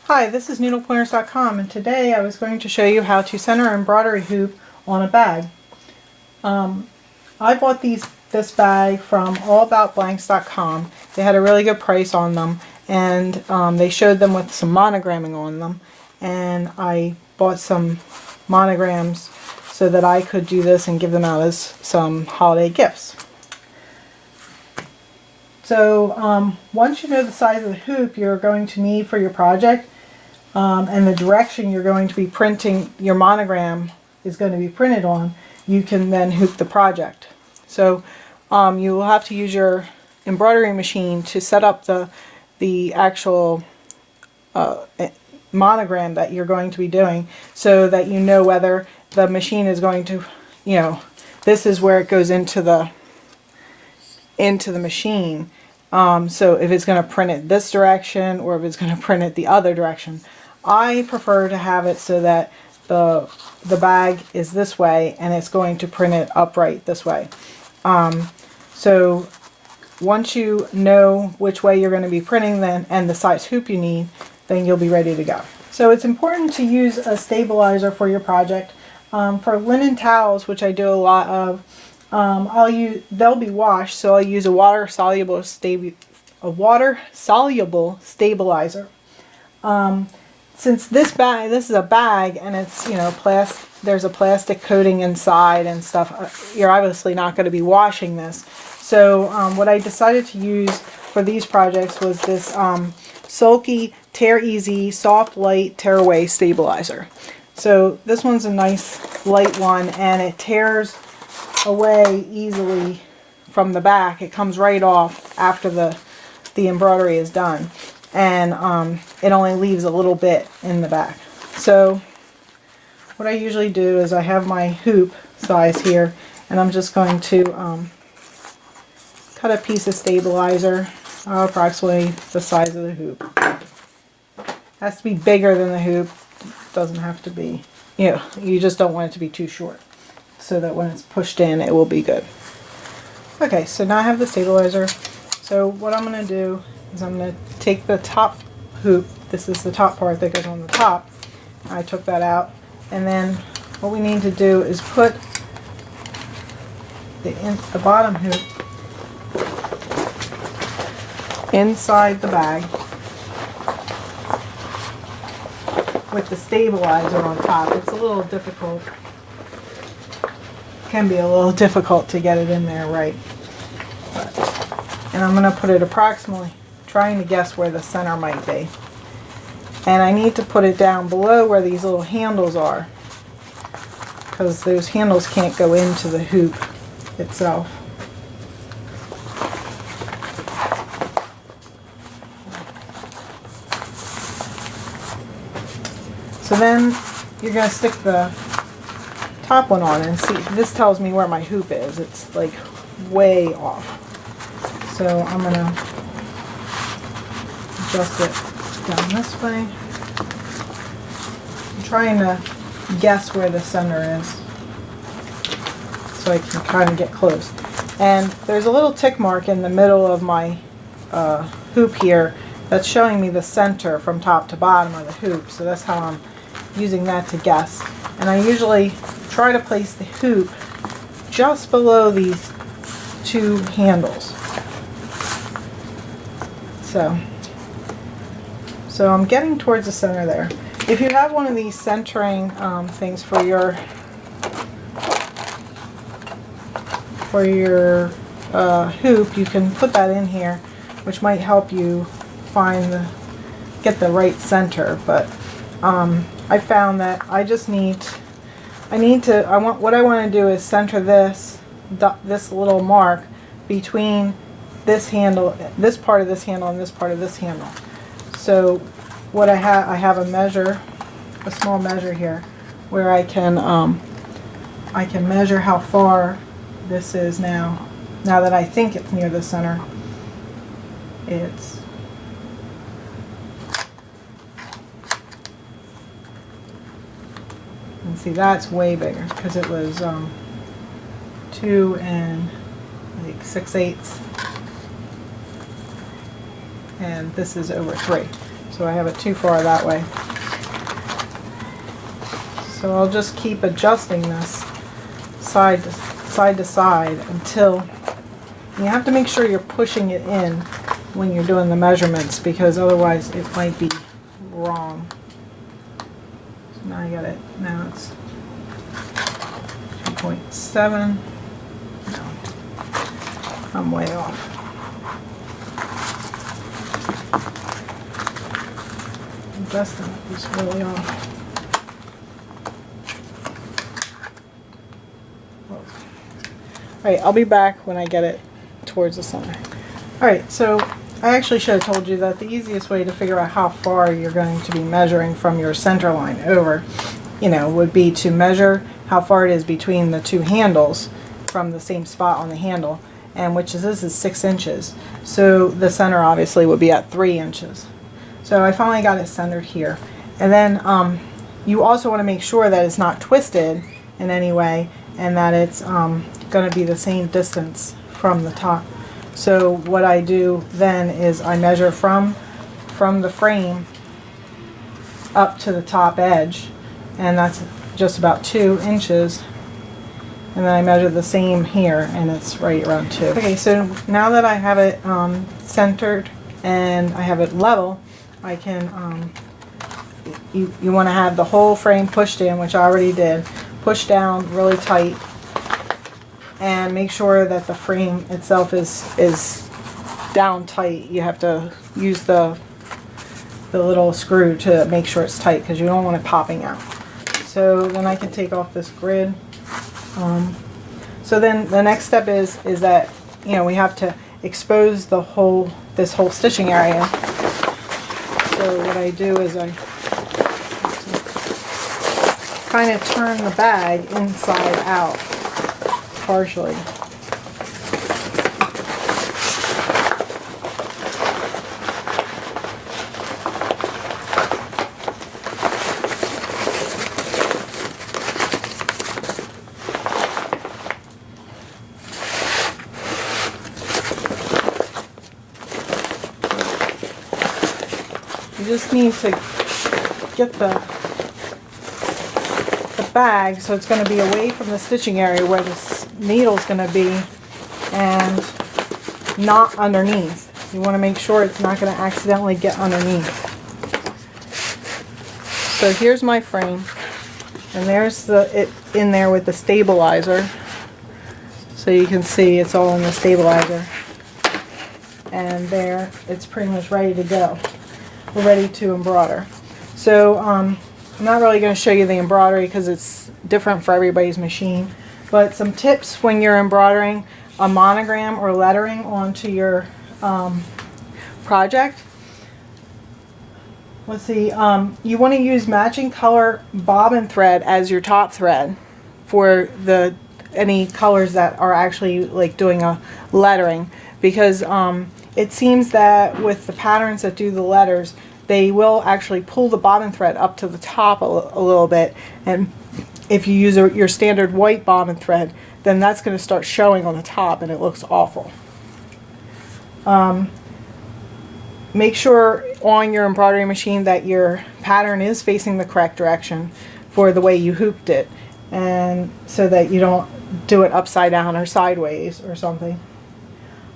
Hi, this is needlepointers.com, and today I was going to show you how to center an embroidery hoop on a bag. I bought this bag from allaboutblanks.com. They had a really good price on them, and they showed them with some monogramming on them, and I bought some monograms so that I could do this and give them out as some holiday gifts. So once you know the size of the hoop you're going to need for your project, and the direction you're going to be printing your monogram is going to be printed on, you can then hoop the project. So you will have to use your embroidery machine to set up the actual monogram that you're going to be doing, so that you know whether the machine is going to, this is where it goes into the machine. So if it's going to print it this direction or if it's going to print it the other direction. I prefer to have it so that the bag is this way and it's going to print it upright this way. So once you know which way you're going to be printing then and the size hoop you need, then you'll be ready to go. So it's important to use a stabilizer for your project. For linen towels, which I do a lot of, they'll be washed, so I'll use a water soluble stabilizer. Since this is a bag and it's there's a plastic coating inside and stuff, you're obviously not going to be washing this. So what I decided to use for these projects was this Sulky Tear Easy Soft Light Tear Away Stabilizer. So this one's a nice light one, and it tears away easily from the back. It comes right off after the embroidery is done, and it only leaves a little bit in the back. So what I usually do is I have my hoop size here, and I'm just going to cut a piece of stabilizer approximately the size of the hoop. It has to be bigger than the hoop. Doesn't have to be, you just don't want it to be too short, so that when it's pushed in it will be good. Okay, so now I have the stabilizer. So what I'm going to do is I'm going to take the top hoop, this is the top part that goes on the top, I took that out, and then what we need to do is put the bottom hoop inside the bag with the stabilizer on top. It's a little difficult. Can be a little difficult to get it in there right. And I'm going to put it approximately, trying to guess where the center might be. And I need to put it down below where these little handles are, because those handles can't go into the hoop itself. So then you're going to stick the top one on and see. This tells me where my hoop is. It's like way off. So I'm going to adjust it down this way. I'm trying to guess where the center is so I can kind of get close. And there's a little tick mark in the middle of my hoop here that's showing me the center from top to bottom of the hoop. So that's how I'm using that to guess. And I usually try to place the hoop just below these two handles. So I'm getting towards the center there. If you have one of these centering things for your hoop, you can put that in here, which might help you get the right center. But I found that what I want to do is center this little mark between this handle, this part of this handle, and this part of this handle. So what I have a small measure here, where I can measure how far this is now. Now that I think it's near the center, and see, that's way bigger because it was 2 6/8, and this is over 3. So I have it too far that way. So I'll just keep adjusting this side to side until you have to make sure you're pushing it in when you're doing the measurements, because otherwise it might be wrong. So now I got it. Now it's 2.7. No, I'm way off. Adjusting it is really off. Alright, I'll be back when I get it towards the center. Alright, so I actually should have told you that the easiest way to figure out how far you're going to be measuring from your center line over, would be to measure how far it is between the two handles from the same spot on the handle, and this is 6 inches. So the center obviously would be at 3 inches. So I finally got it centered here. And then you also want to make sure that it's not twisted in any way, and that it's going to be the same distance from the top. So what I do then is I measure from the frame up to the top edge, and that's just about 2 inches. And then I measure the same here, and it's right around 2. Okay, so now that I have it centered and I have it level, I can, you want to have the whole frame pushed in, which I already did. Push down really tight, and make sure that the frame itself is down tight. You have to use the little screw to make sure it's tight, because you don't want it popping out. So then I can take off this grid. So then the next step is that we have to expose this whole stitching area. So what I do is I kind of turn the bag inside out partially. You just need to get the bag so it's going to be away from the stitching area where the needle is going to be, and not underneath. You want to make sure it's not going to accidentally get underneath. So here's my frame, and there's it in there with the stabilizer. So you can see it's all in the stabilizer. And there, it's pretty much ready to go. We're ready to embroider. So I'm not really going to show you the embroidery because it's different for everybody's machine. But some tips when you're embroidering a monogram or lettering onto your project. Let's see, you want to use matching color bobbin thread as your top thread for any colors that are actually like doing a lettering, because it seems that with the patterns that do the letters, they will actually pull the bobbin thread up to the top a little bit, and if you use your standard white bobbin thread, then that's going to start showing on the top and it looks awful. Make sure on your embroidery machine that your pattern is facing the correct direction for the way you hooped it, and so that you don't do it upside down or sideways or something.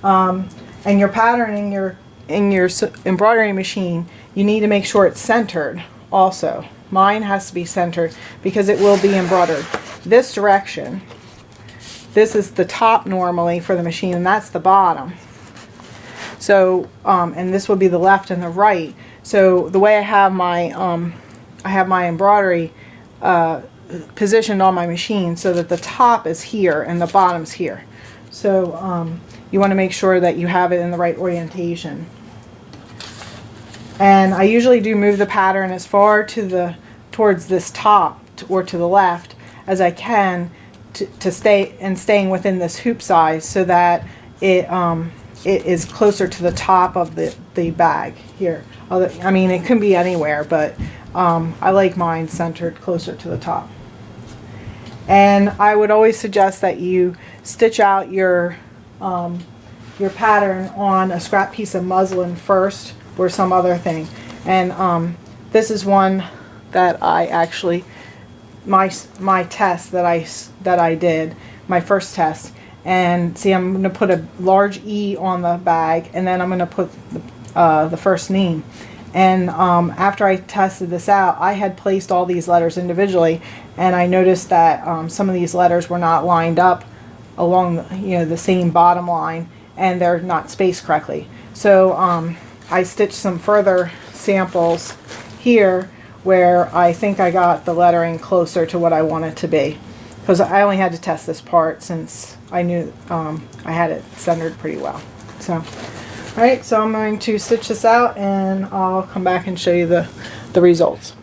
And your pattern in your embroidery machine, you need to make sure it's centered also. Mine has to be centered because it will be embroidered this direction. This is the top normally for the machine, and that's the bottom. So, and this will be the left and the right. So the way I have my embroidery positioned on my machine so that the top is here and the bottom's here. So you want to make sure that you have it in the right orientation. And I usually do move the pattern as far towards this top or to the left as I can to staying within this hoop size, so that it is closer to the top of the bag here. I mean, it can be anywhere, but I like mine centered closer to the top. And I would always suggest that you stitch out your pattern on a scrap piece of muslin first, or some other thing, And this is one that I actually, my test that I did, my first test. And see, I'm going to put a large E on the bag, and then I'm going to put the first name. And after I tested this out, I had placed all these letters individually, and I noticed that some of these letters were not lined up along the same bottom line, and they're not spaced correctly. So I stitched some further samples here where I think I got the lettering closer to what I want it to be, because I only had to test this part since I knew I had it centered pretty well. So alright, so I'm going to stitch this out and I'll come back and show you the results.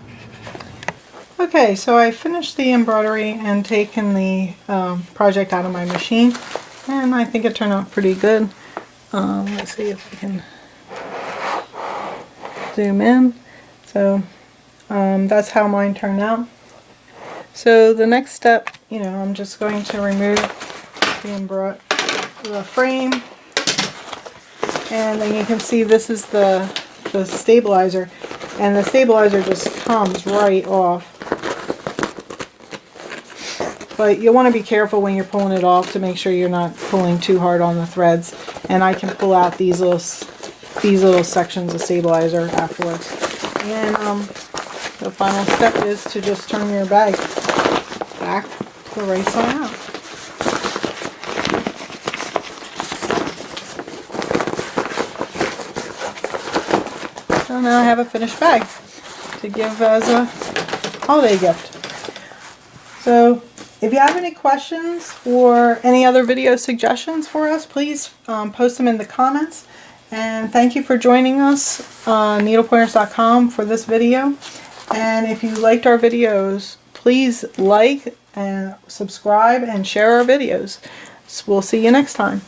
Okay, so I finished the embroidery and taken the project out of my machine, and I think it turned out pretty good. Let's see if I can zoom in. So that's how mine turned out. So the next step, I'm just going to remove the frame. And then you can see this is the stabilizer, and the stabilizer just comes right off. But you want to be careful when you're pulling it off to make sure you're not pulling too hard on the threads. And I can pull out these little sections of stabilizer afterwards. And the final step is to just turn your bag back to the right side out. So now I have a finished bag to give as a holiday gift. So if you have any questions or any other video suggestions for us, please post them in the comments. And thank you for joining us on needlepointers.com for this video. And if you liked our videos, please like and subscribe and share our videos. So we'll see you next time.